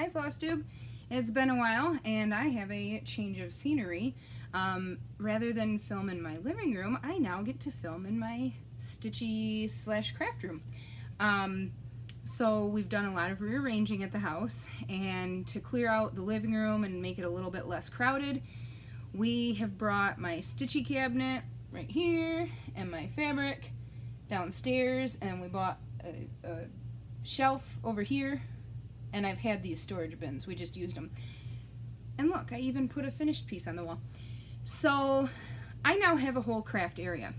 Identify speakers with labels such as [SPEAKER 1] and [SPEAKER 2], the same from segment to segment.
[SPEAKER 1] Hi Flosstube. It's been a while and I have a change of scenery. Rather than film in my living room, I now get to film in my stitchy / craft room. So we've done a lot of rearranging at the house, and to clear out the living room and make it a little bit less crowded, we have brought my stitchy cabinet right here and my fabric downstairs, and we bought a shelf over here, and I've had these storage bins. We just used them. And look, I even put a finished piece on the wall. So I now have a whole craft area,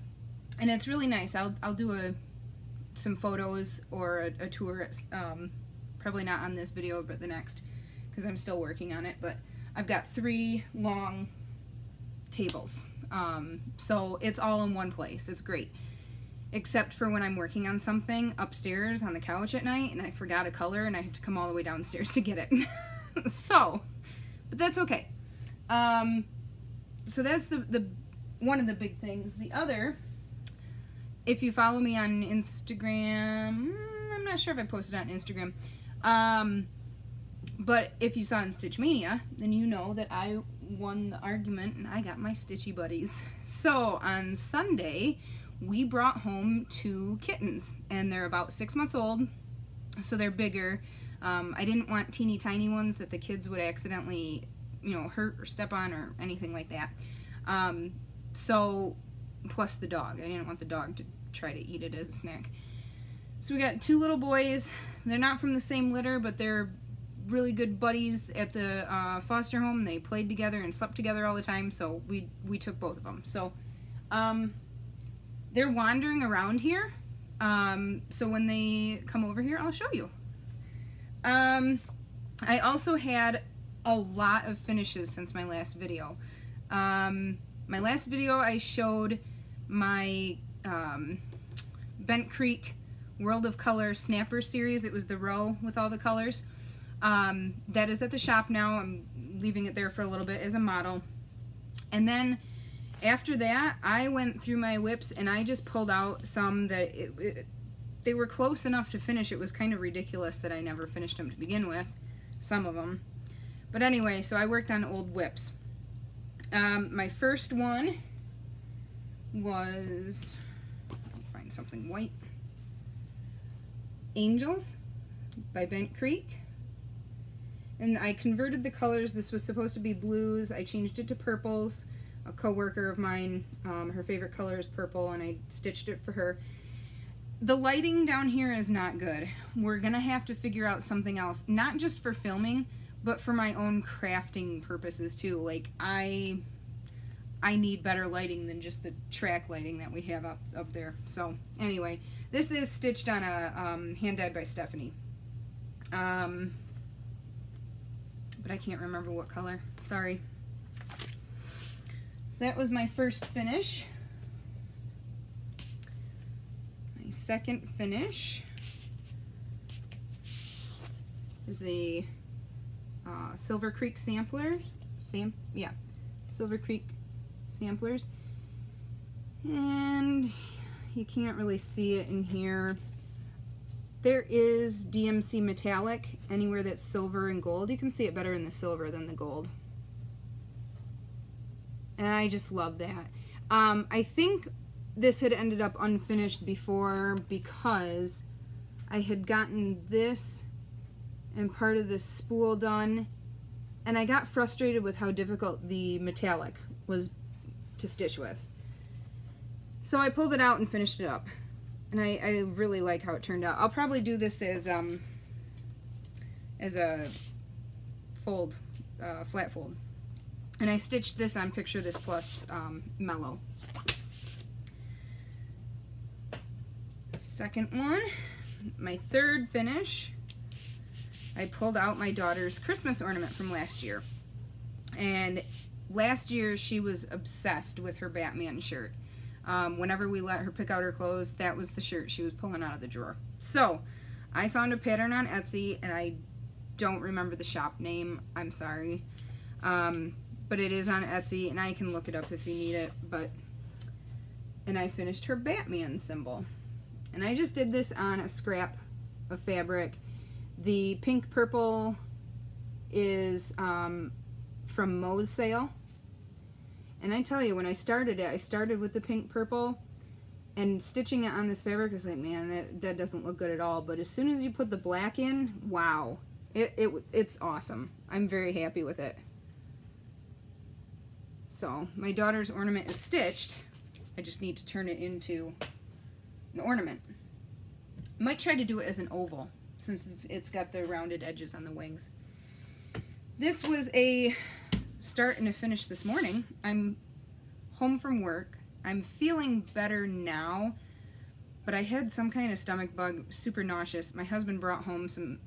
[SPEAKER 1] and it's really nice. I'll do some photos or a tour, probably not on this video but the next, because I'm still working on it. But I've got 3 long tables, so it's all in one place. It's great, except for when I'm working on something upstairs on the couch at night and I forgot a color and I have to come all the way downstairs to get it. So, but that's okay. So that's the one of the big things. The other, if you follow me on Instagram, I'm not sure if I posted on Instagram, but if you saw in Stitch Mania, then you know that I won the argument and I got my stitchy buddies. So on Sunday, we brought home 2 kittens, and they're about 6 months old, so they're bigger. I didn't want teeny tiny ones that the kids would accidentally, you know, hurt or step on or anything like that. So, plus the dog. I didn't want the dog to try to eat it as a snack. So we got 2 little boys. They're not from the same litter, but they're really good buddies at the foster home. They played together and slept together all the time, so we took both of them. So, they're wandering around here, so when they come over here, I'll show you. I also had a lot of finishes since my last video. My last video I showed my Bent Creek World of Color Snapper series. It was the row with all the colors. That is at the shop now. I'm leaving it there for a little bit as a model. And then after that, I went through my whips and I just pulled out some that they were close enough to finish. It was kind of ridiculous that I never finished them to begin with, some of them. But anyway, so I worked on old whips. My first one was, let me find something white, Angels by Bent Creek. And I converted the colors. This was supposed to be blues. I changed it to purples. A coworker of mine, her favorite color is purple, and I stitched it for her. The lighting down here is not good. We're gonna have to figure out something else, not just for filming, but for my own crafting purposes too. Like I need better lighting than just the track lighting that we have up there. So anyway, this is stitched on a hand dyed by Stephanie. But I can't remember what color. Sorry. So that was my first finish. My second finish is a Silver Creek sampler. Silver Creek samplers. And you can't really see it in here. There is DMC metallic anywhere that's silver and gold. You can see it better in the silver than the gold. And I just love that. I think this had ended up unfinished before because I had gotten this and part of this spool done, and I got frustrated with how difficult the metallic was to stitch with. So I pulled it out and finished it up. And I really like how it turned out. I'll probably do this as a fold, flat fold. And I stitched this on Picture This Plus Mellow. Second one, my third finish, I pulled out my daughter's Christmas ornament from last year. And last year she was obsessed with her Batman shirt. Whenever we let her pick out her clothes, that was the shirt she was pulling out of the drawer. So I found a pattern on Etsy, and I don't remember the shop name. I'm sorry. But it is on Etsy, and I can look it up if you need it. And I finished her Batman symbol. And I just did this on a scrap of fabric. The pink purple is from Mo's sale. And I tell you, when I started it, I started with the pink purple, and stitching it on this fabric is like, man, that doesn't look good at all. But as soon as you put the black in, wow, it's awesome. I'm very happy with it. So my daughter's ornament is stitched. I just need to turn it into an ornament. I might try to do it as an oval, since it's got the rounded edges on the wings. This was a start and a finish this morning. I'm home from work. I'm feeling better now, but I had some kind of stomach bug, super nauseous. My husband brought home some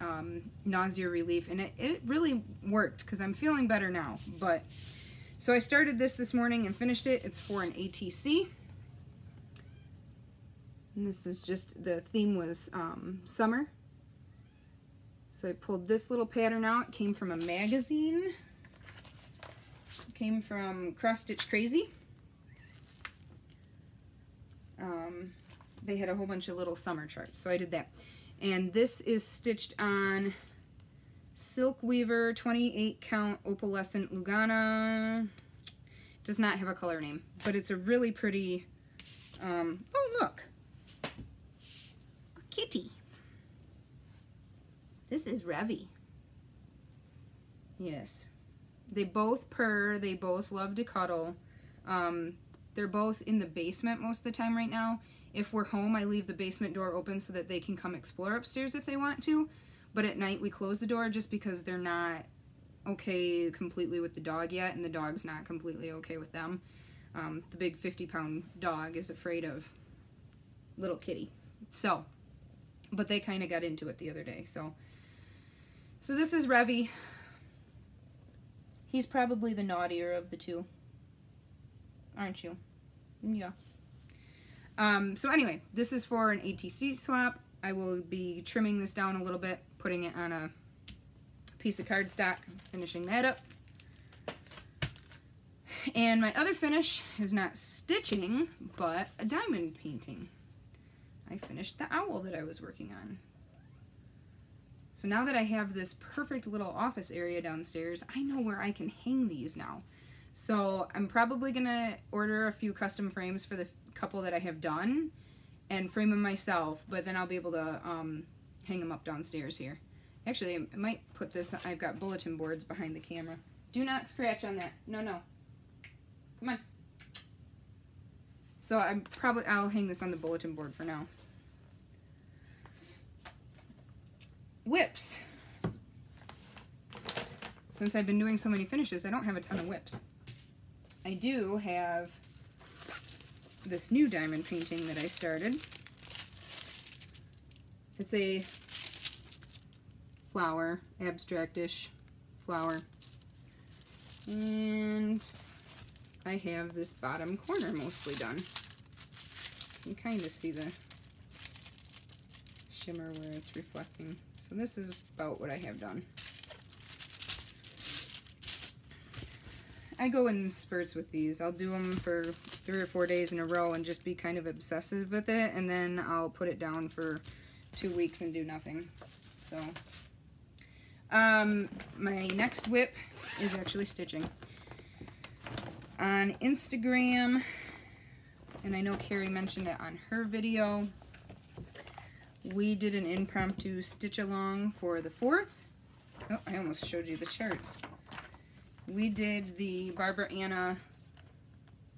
[SPEAKER 1] nausea relief, and it really worked because I'm feeling better now. But so I started this morning and finished it. It's for an ATC. And this is just, the theme was summer. So I pulled this little pattern out. It came from a magazine. It came from Cross Stitch Crazy. They had a whole bunch of little summer charts, so I did that. And this is stitched on Silk Weaver 28 count opalescent Lugana. Does not have a color name, but it's a really pretty, oh look, a kitty. This is Revy. Yes. They both purr, they both love to cuddle. They're both in the basement most of the time right now. If we're home, I leave the basement door open so that they can come explore upstairs if they want to. But at night, we close the door just because they're not okay completely with the dog yet, and the dog's not completely okay with them. The big 50-pound dog is afraid of little kitty. So, but they kind of got into it the other day. So this is Revy. He's probably the naughtier of the two. Aren't you? Yeah. So anyway, this is for an ATC swap. I will be trimming this down a little bit, putting it on a piece of cardstock, finishing that up. And my other finish is not stitching, but a diamond painting. I finished the owl that I was working on. So now that I have this perfect little office area downstairs, I know where I can hang these now. So I'm probably gonna order a few custom frames for the couple that I have done and frame them myself, but then I'll be able to hang them up downstairs here. Actually, I might put this, I've got bulletin boards behind the camera. Do not scratch on that. No, no. Come on. So I'll hang this on the bulletin board for now. Whips. Since I've been doing so many finishes, I don't have a ton of whips. I do have this new diamond painting that I started. It's a flower, abstract-ish flower. And I have this bottom corner mostly done. You can kind of see the shimmer where it's reflecting. So this is about what I have done. I go in spurts with these. I'll do them for 3 or 4 days in a row and just be kind of obsessive with it, and then I'll put it down for 2 weeks and do nothing. So, my next whip is actually stitching. On Instagram, and I know Carrie mentioned it on her video, we did an impromptu stitch along for the 4th. Oh, I almost showed you the charts. We did the Barbara Anna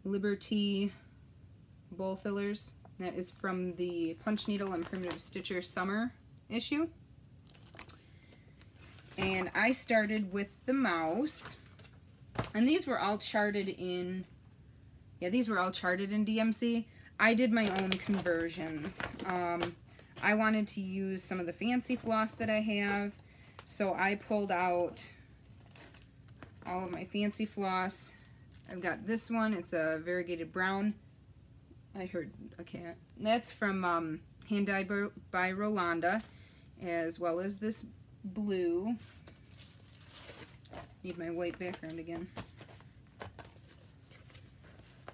[SPEAKER 1] Liberty bowl fillers. That is from the Punch Needle and Primitive Stitcher summer issue. And I started with the mouse. And these were all charted in, yeah, these were all charted in DMC. I did my own conversions. I wanted to use some of the fancy floss that I have, so I pulled out all of my fancy floss. I've got this one. It's a variegated brown. I heard a cat. That's from Hand Dyed by Rolanda, as well as this blue. Need my white background again.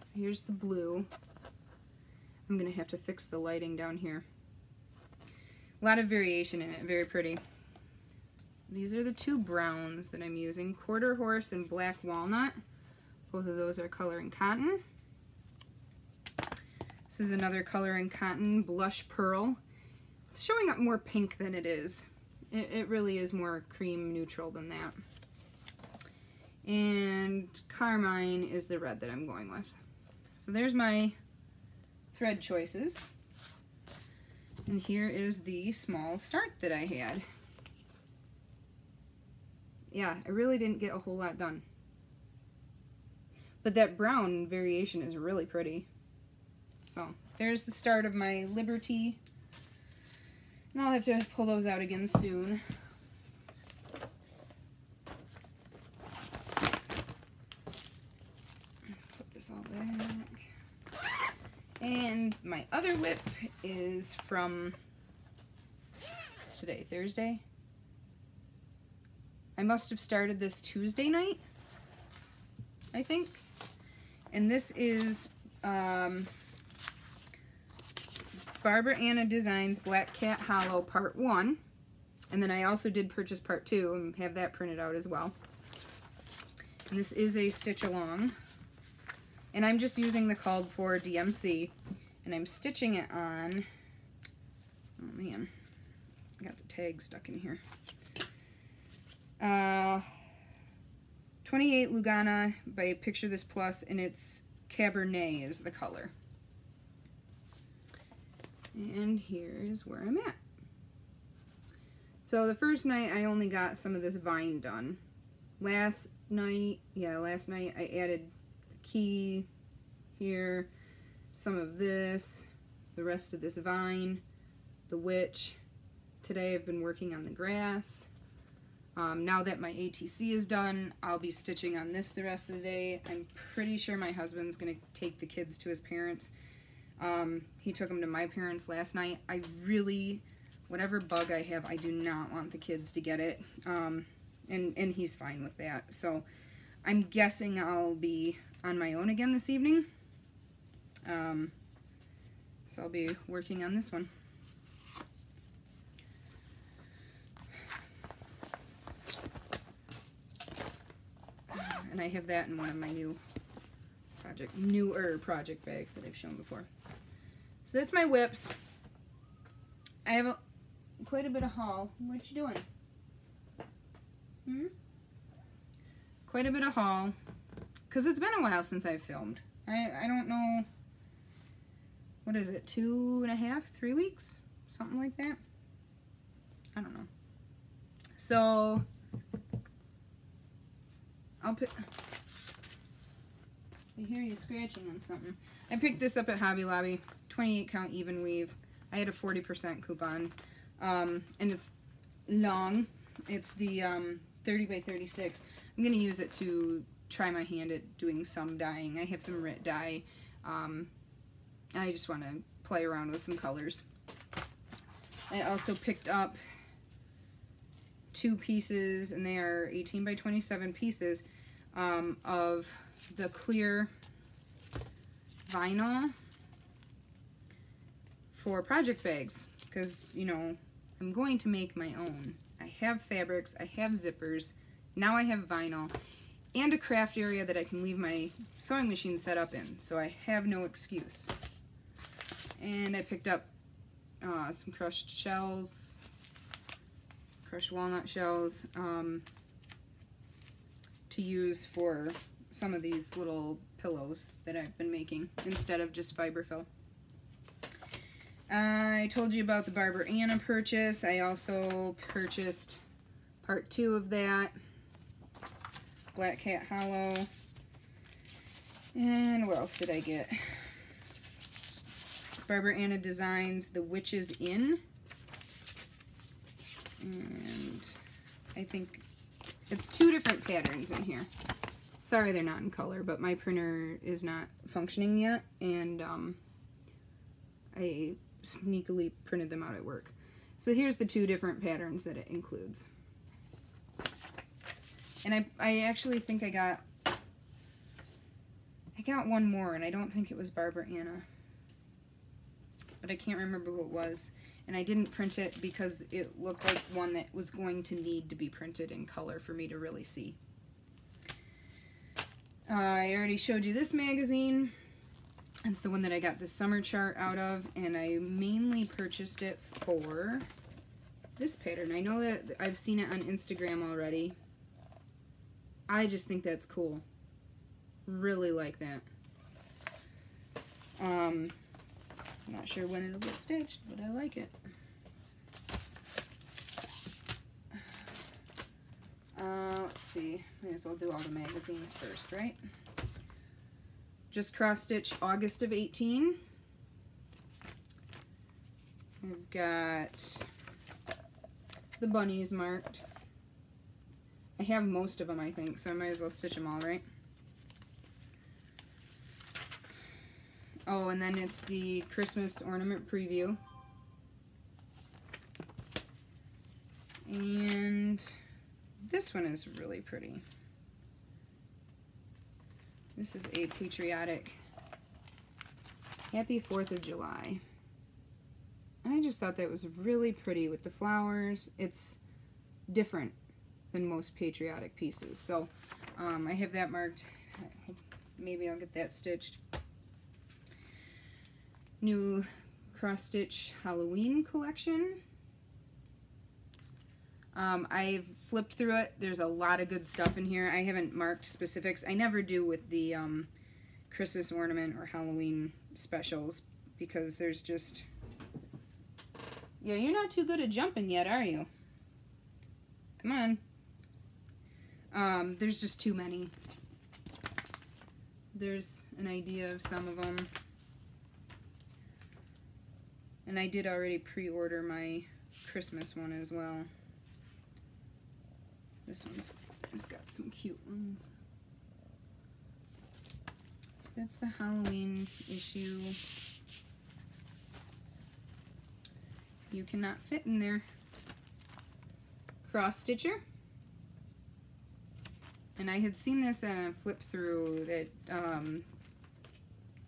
[SPEAKER 1] So here's the blue. I'm gonna have to fix the lighting down here. A lot of variation in it, very pretty. these are the two browns that I'm using, Quarter Horse and Black Walnut. Both of those are Color and Cotton. This is another Color and Cotton, Blush Pearl. It's showing up more pink than it is. It really is more cream neutral than that. And Carmine is the red that I'm going with. So there's my thread choices. And here is the small start that I had. Yeah, I really didn't get a whole lot done. But that brown variation is really pretty. So there's the start of my Liberty. And I'll have to pull those out again soon. Put this all back. And my other whip is from, what's today, Thursday? I must have started this Tuesday night, I think. And this is Barbara Anna Designs Black Cat Hollow Part 1. And then I also did purchase Part 2 and have that printed out as well. And this is a stitch along. And I'm just using the called for DMC. And I'm stitching it on, oh man, I got the tag stuck in here. 28 Lugana by Picture This Plus, and it's Cabernet is the color. And here's where I'm at. So the first night I only got some of this vine done. Last night I added the key here, some of this, the rest of this vine, the witch. Today I've been working on the grass. Now that my ATC is done, I'll be stitching on this the rest of the day. I'm pretty sure my husband's going to take the kids to his parents. He took them to my parents last night. I really, whatever bug I have, I do not want the kids to get it. And he's fine with that. So I'm guessing I'll be on my own again this evening. So I'll be working on this one. And I have that in one of my newer project bags that I've shown before. So that's my whips. I have quite a bit of haul. What you doing? Quite a bit of haul. Because it's been a while since I've filmed. I don't know. What is it? 2.5, 3 weeks? Something like that. I don't know. So I hear you scratching on something. I picked this up at Hobby Lobby, 28 count even weave. I had a 40% coupon, and it's long. It's the 30 by 36. I'm gonna use it to try my hand at doing some dyeing. I have some Rit dye. I just want to play around with some colors. I also picked up 2 pieces, and they are 18 by 27 pieces of the clear vinyl for project bags, because, you know, I'm going to make my own. I have fabrics, I have zippers, now I have vinyl, and a craft area that I can leave my sewing machine set up in, so I have no excuse. And I picked up some crushed shells, crushed walnut shells, to use for some of these little pillows that I've been making instead of just fiberfill. I told you about the Barbara Anna purchase. I also purchased part 2 of that, Black Cat Hollow. And what else did I get? Barbara Anna Designs The Witch's Inn. And I think it's 2 different patterns in here. Sorry they're not in color, but my printer is not functioning yet, and I sneakily printed them out at work. So here's the 2 different patterns that it includes. And I actually think I got one more, and I don't think it was Barbara Anna, but I can't remember what it was. And I didn't print it because it looked like one that was going to need to be printed in color for me to really see. I already showed you this magazine. It's the one that I got the summer chart out of, and I mainly purchased it for this pattern. I know that I've seen it on Instagram already. I just think that's cool. Really like that. Not sure when it'll get stitched, but I like it. Let's see. May as well do all the magazines first, right? Just cross stitch August of 18. I've got the bunnies marked. I have most of them, I think, so I might as well stitch them all, right? Oh, and then it's the Christmas ornament preview. And this one is really pretty. This is a patriotic Happy 4th of July. And I just thought that was really pretty with the flowers. It's different than most patriotic pieces. So I have that marked. Maybe I'll get that stitched. New cross stitch Halloween collection. I've flipped through it. There's a lot of good stuff in here. I haven't marked specifics. I never do with the Christmas ornament or Halloween specials because there's just... Yeah, you're not too good at jumping yet, are you? Come on. There's just too many. There's an idea of some of them. And I did already pre-order my Christmas one as well. This one's got some cute ones. So that's the Halloween issue. You cannot fit in there. Cross stitcher. And I had seen this and a flip through that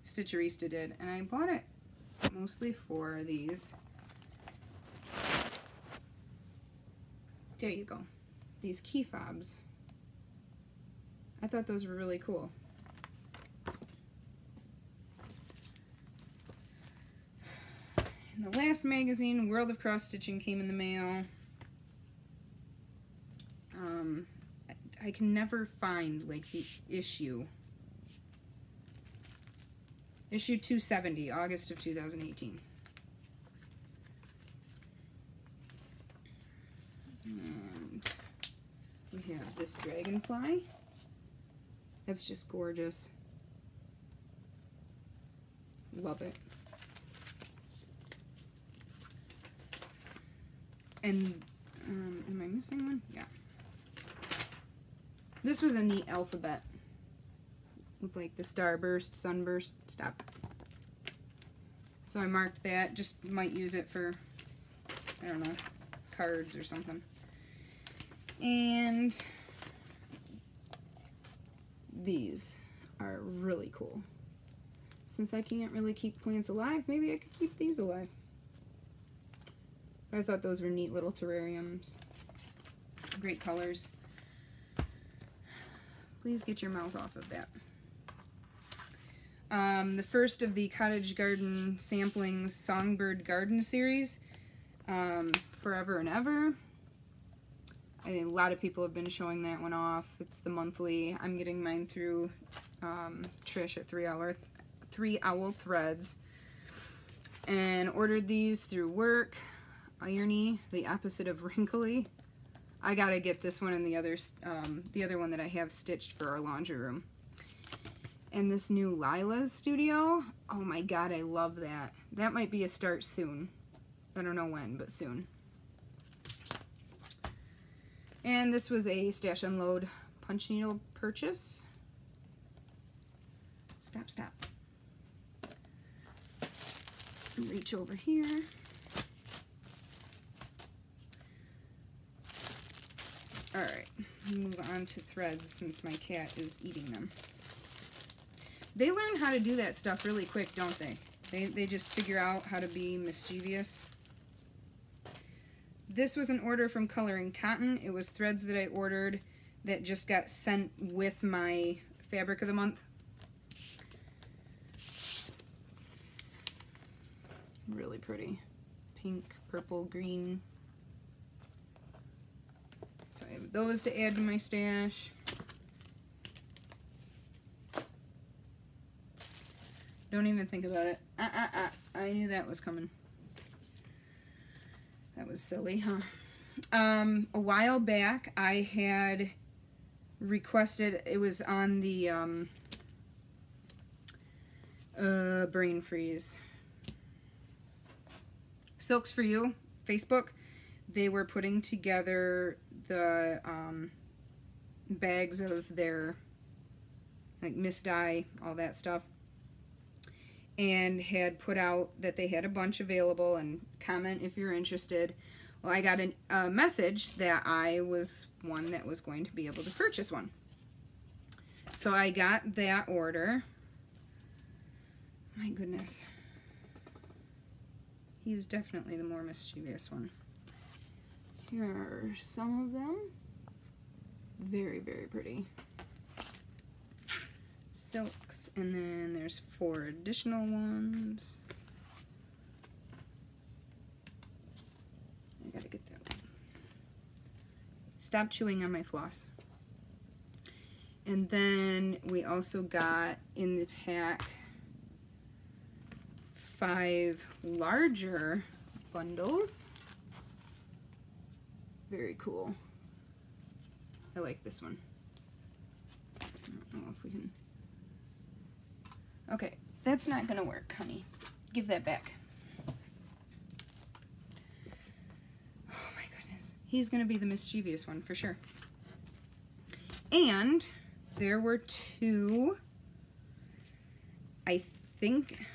[SPEAKER 1] Stitcherista did, and I bought it mostly for these. There you go. These key fobs. I thought those were really cool. And the last magazine, World of Cross Stitching, came in the mail. I can never find like the issue. Issue 270, August of 2018. And we have this dragonfly. That's just gorgeous. Love it. And, am I missing one? Yeah. This was a neat alphabet. With like the starburst, sunburst, stop. So I marked that, just might use it for, I don't know, cards or something. And these are really cool. Since I can't really keep plants alive, maybe I could keep these alive. I thought those were neat little terrariums. Great colors. Please get your mouth off of that. The first of the Cottage Garden Samplings Songbird Garden series, Forever and Ever. I think a lot of people have been showing that one off. It's the monthly. I'm getting mine through Trish at 3 Owl Threads. And ordered these through work. Irony, the opposite of wrinkly. I gotta get this one and the other one that I have stitched for our laundry room. And this new Lila's Studio. Oh my god, I love that. That might be a start soon. I don't know when, but soon. And this was a Stash Unload punch needle purchase. Stop, stop. Reach over here. Alright, move on to threads since my cat is eating them. They learn how to do that stuff really quick, don't they? They just figure out how to be mischievous. This was an order from Coloring Cotton. It was threads that I ordered that just got sent with my fabric of the month. Really pretty. Pink, purple, green. So I have those to add to my stash. Don't even think about it. I knew that was coming. That was silly, huh? A while back, I had requested, it was on the brain freeze. Silks for You, Facebook. They were putting together the bags of their, like, mist dye, all that stuff. And had put out that they had a bunch available and comment if you're interested. Well, I got a message that I was one that was going to be able to purchase one. So I got that order. My goodness. He's definitely the more mischievous one. Here are some of them. Very, very pretty. Silks, and then there's 4 additional ones. I gotta get that one. Stop chewing on my floss. And then we also got in the pack 5 larger bundles. Very cool. I like this one. I don't know if we can... Okay, that's not gonna work, honey. Give that back. Oh my goodness. He's gonna be the mischievous one for sure. And there were 2, I think,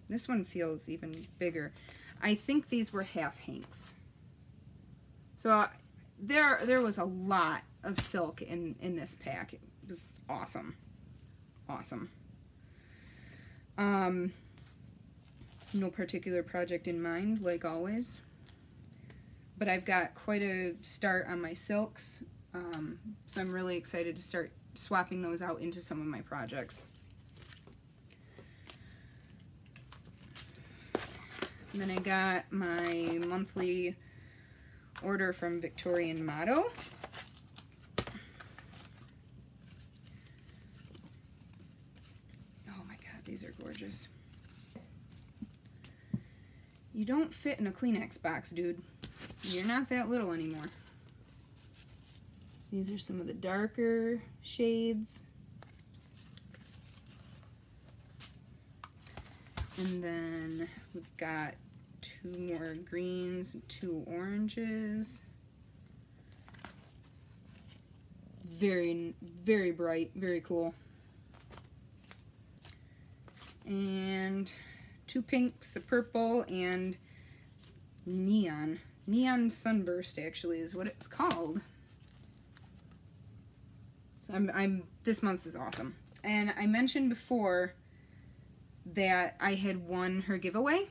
[SPEAKER 1] this one feels even bigger. I think these were half hanks. So there was a lot of silk in this pack. It was awesome. Awesome. No particular project in mind, like always. But I've got quite a start on my silks, so I'm really excited to start swapping those out into some of my projects. And then I got my monthly order from Victorian Motto. Oh my god, these are gorgeous. You don't fit in a Kleenex box, dude. You're not that little anymore. These are some of the darker shades. And then we've got 2 more greens and 2 oranges. Very, very bright, very cool. And 2 pinks, a purple, and neon. Neon Sunburst, actually, is what it's called. So this month's is awesome. And I mentioned before that I had won her giveaway.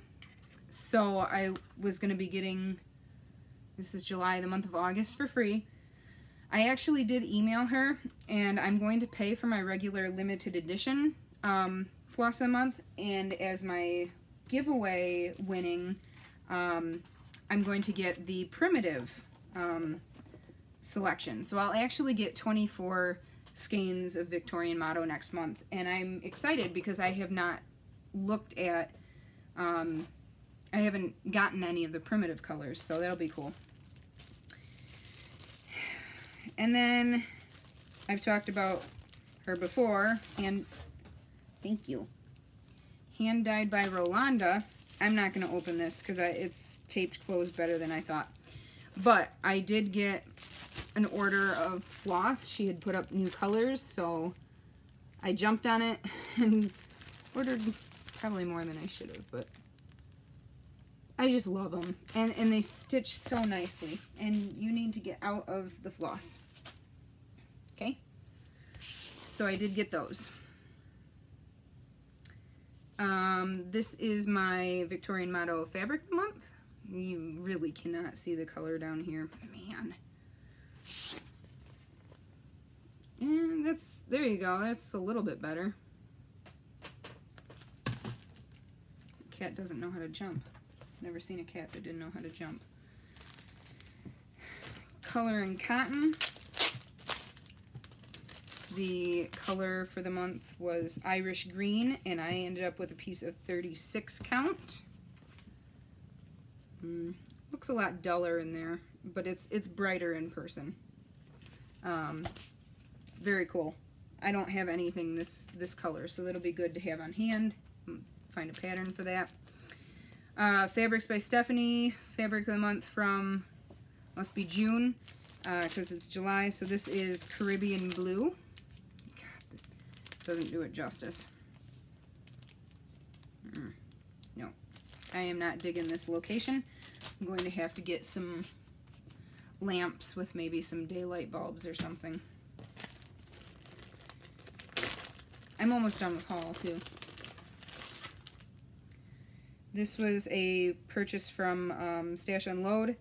[SPEAKER 1] So I was going to be getting, this is July, the month of August, for free. I actually did email her, and I'm going to pay for my regular limited edition floss a month, and as my giveaway winning, I'm going to get the primitive selection. So I'll actually get 24 skeins of Victorian Motto next month, and I'm excited because I have not looked at, I haven't gotten any of the primitive colors, so that'll be cool. And then I've talked about her before, and thank you. Hand dyed by Rolanda. I'm not going to open this because it's taped closed better than I thought. But I did get an order of floss. She had put up new colors, so I jumped on it and ordered probably more than I should have, but I just love them. And they stitch so nicely, and you need to get out of the floss. Okay? So I did get those. This is my Victorian Motto Fabric of the Month. You really cannot see the color down here, man. And there you go, that's a little bit better. Cat doesn't know how to jump. Never seen a cat that didn't know how to jump. Color in cotton. The color for the month was Irish green, and I ended up with a piece of 36 count. Looks a lot duller in there, but it's brighter in person. Very cool. I don't have anything this color, so that'll be good to have on hand. Find a pattern for that. Fabrics by Stephanie. Fabric of the month from, must be June, because it's July. So this is Caribbean Blue. God, doesn't do it justice. No, I am not digging this location. I'm going to have to get some lamps with maybe some daylight bulbs or something. I'm almost done with haul too. This was a purchase from Stash Unload.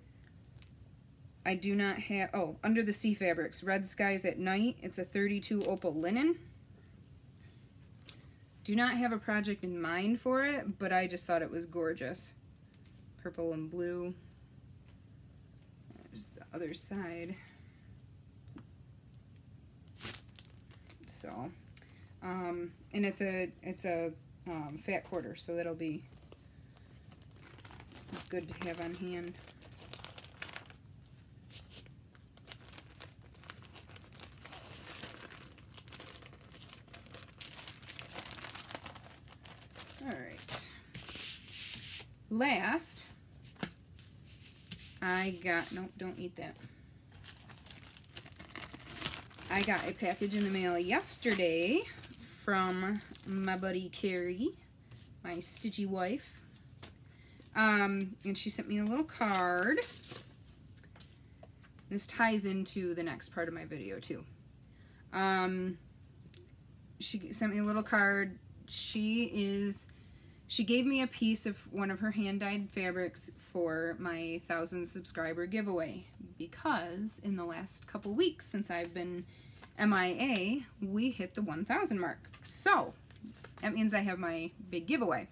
[SPEAKER 1] I do not have, oh, Under the Sea Fabrics, Red Skies at Night. It's a 32 opal linen. Do not have a project in mind for it, but I just thought it was gorgeous. Purple and blue. There's the other side. So, and it's a fat quarter, so that'll be good to have on hand. All right. Last, I got, nope, don't eat that. I got a package in the mail yesterday from my buddy Carrie, my stitchy wife. And she sent me a little card. This ties into the next part of my video too. She sent me a little card. She gave me a piece of one of her hand-dyed fabrics for my 1,000 subscriber giveaway, because in the last couple weeks since I've been MIA, we hit the 1,000 mark. So that means I have my big giveaway.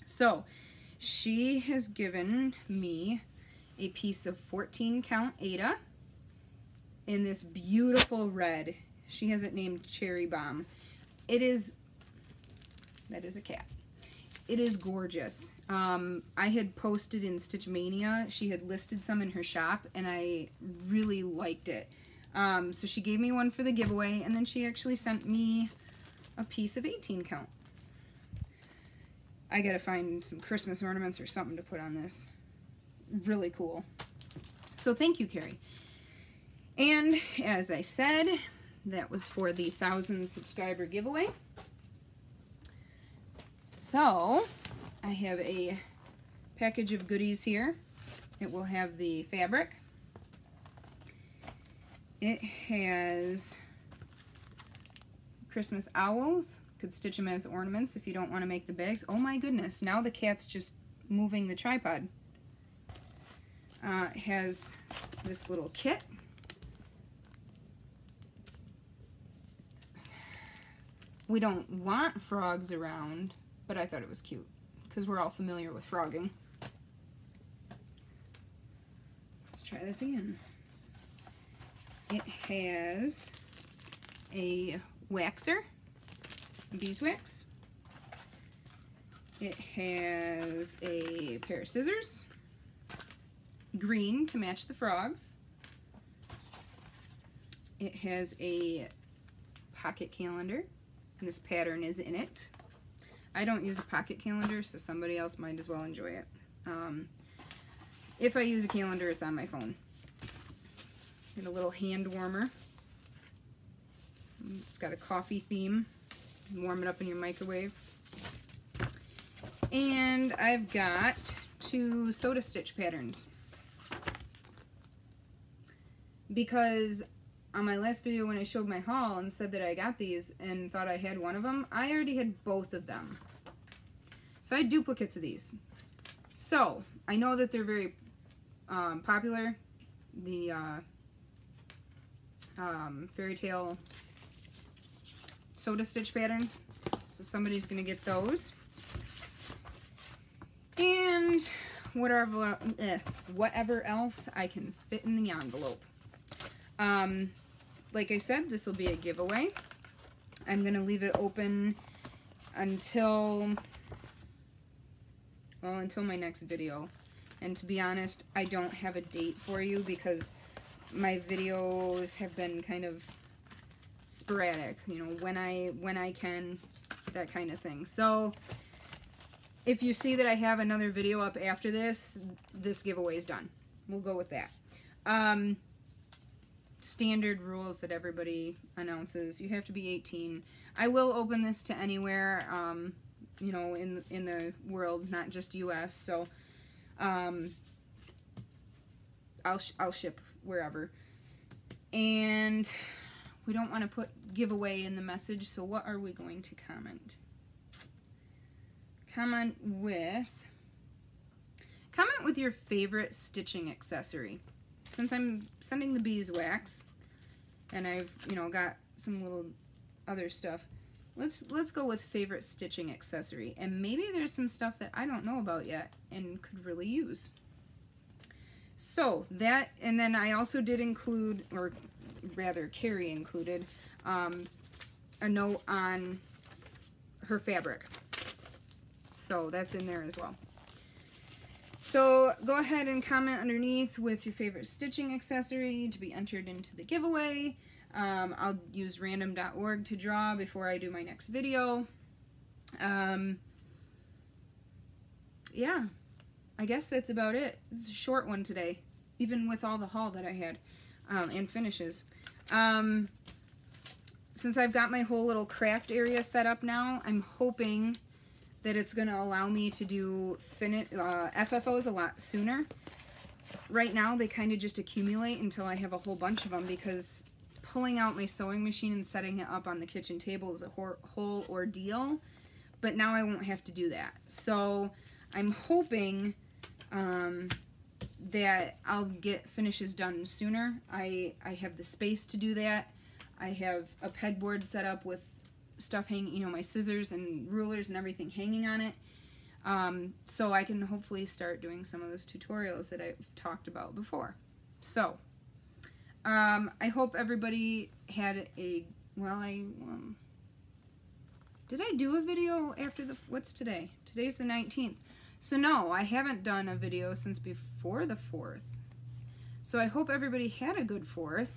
[SPEAKER 1] So she has given me a piece of 14 count Aida in this beautiful red. She has it named Cherry Bomb. That is a cat. It is gorgeous. I had posted in Stitch Mania. She had listed some in her shop, and I really liked it. So she gave me one for the giveaway, and then she actually sent me a piece of 18 count. I gotta find some Christmas ornaments or something to put on this. Really cool. So thank you, Carrie. And as I said, that was for the 1,000 subscriber giveaway. So I have a package of goodies here. It will have the fabric. It has Christmas owls. Could stitch them as ornaments if you don't want to make the bags. Oh my goodness, now the cat's just moving the tripod. It has this little kit. We don't want frogs around, but I thought it was cute because we're all familiar with frogging. Let's try this again. It has a waxer, beeswax. It has a pair of scissors, green to match the frogs. It has a pocket calendar, and this pattern is in it. I don't use a pocket calendar, so somebody else might as well enjoy it. If I use a calendar, it's on my phone. And a little hand warmer. It's got a coffee theme. Warm it up in your microwave. And I've got 2 soda stitch patterns. Because on my last video when I showed my haul and said that I got these and thought I had one of them, I already had both of them. So I had duplicates of these. So I know that they're very popular. The fairy tale soda stitch patterns. So somebody's going to get those. And whatever else I can fit in the envelope. Like I said, this will be a giveaway. I'm going to leave it open until my next video. And to be honest, I don't have a date for you because my videos have been kind of sporadic, you know, when I can, that kind of thing. So if you see that I have another video up after this giveaway is done. We'll go with that. Standard rules that everybody announces. You have to be 18. I will open this to anywhere, you know, in the world, not just US. So I'll ship wherever. And we don't want to put giveaway in the message, so what are we going to comment? Comment with your favorite stitching accessory. Since I'm sending the beeswax, and I've, you know, got some little other stuff, let's go with favorite stitching accessory. And maybe there's some stuff that I don't know about yet and could really use. So that, and then I also did include, or rather Carrie included, a note on her fabric. So that's in there as well. So go ahead and comment underneath with your favorite stitching accessory to be entered into the giveaway. I'll use random.org to draw before I do my next video. Yeah, I guess that's about it. This is a short one today, even with all the haul that I had and finishes. Since I've got my whole little craft area set up now, I'm hoping that it's going to allow me to do FFOs a lot sooner. Right now, they kind of just accumulate until I have a whole bunch of them, because pulling out my sewing machine and setting it up on the kitchen table is a whole ordeal. But now I won't have to do that. So I'm hoping that I'll get finishes done sooner. I have the space to do that. I have a pegboard set up with stuff hanging, you know, my scissors and rulers and everything hanging on it. So I can hopefully start doing some of those tutorials that I've talked about before. So, I hope everybody had a, well, did I do a video after what's today? Today's the 19th. So no, I haven't done a video since before the 4th. So I hope everybody had a good 4th.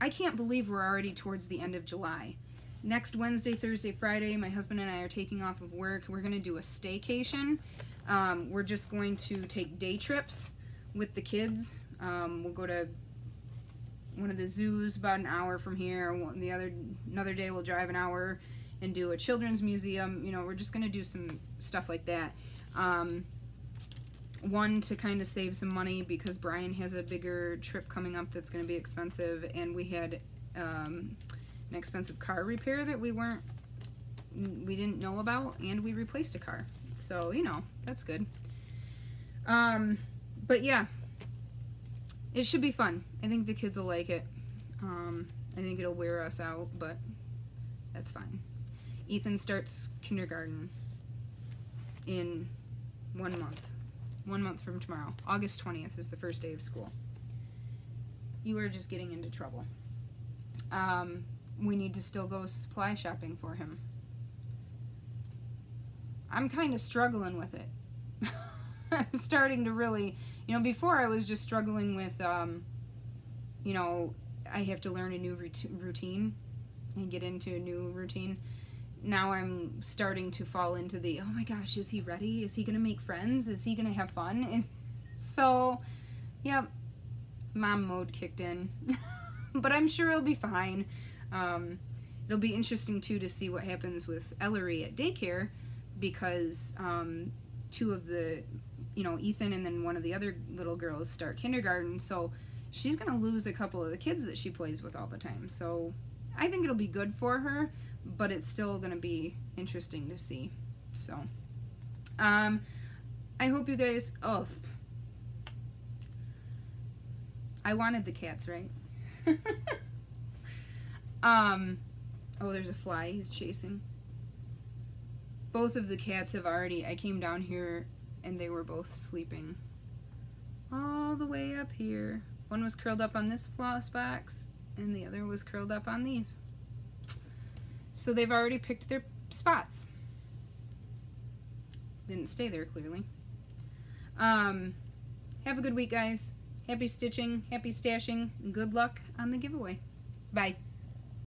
[SPEAKER 1] I can't believe we're already towards the end of July. Next Wednesday, Thursday, Friday, my husband and I are taking off of work. We're going to do a staycation. We're just going to take day trips with the kids. We'll go to one of the zoos about an hour from here. Another day we'll drive an hour and do a children's museum. You know, we're just going to do some stuff like that. One, to kind of save some money because Brian has a bigger trip coming up that's going to be expensive, and we had an expensive car repair that we didn't know about, and we replaced a car. So, you know, that's good. But yeah, it should be fun. I think the kids will like it. I think it'll wear us out, but that's fine. Ethan starts kindergarten in 1 month. 1 month from tomorrow. August 20th is the first day of school. You are just getting into trouble. We need to still go supply shopping for him. I'm kind of struggling with it. I'm starting to really, you know, before I was just struggling with, you know, I have to learn a new routine and get into a new routine. Now I'm starting to fall into the, oh my gosh, is he ready? Is he going to make friends? Is he going to have fun? And so, yep, mom mode kicked in. But I'm sure it'll be fine. It'll be interesting, too, to see what happens with Ellery at daycare, because two of the, you know, Ethan and then one of the other little girls start kindergarten, so she's going to lose a couple of the kids that she plays with all the time. So I think it'll be good for her, but it's still going to be interesting to see. So, I hope you guys, oh, I wanted the cats, right? Oh, there's a fly he's chasing. Both of the cats have already, I came down here and they were both sleeping all the way up here. One was curled up on this floss box and the other was curled up on these. So they've already picked their spots. Didn't stay there, clearly. Have a good week, guys. Happy stitching, happy stashing, and good luck on the giveaway. Bye.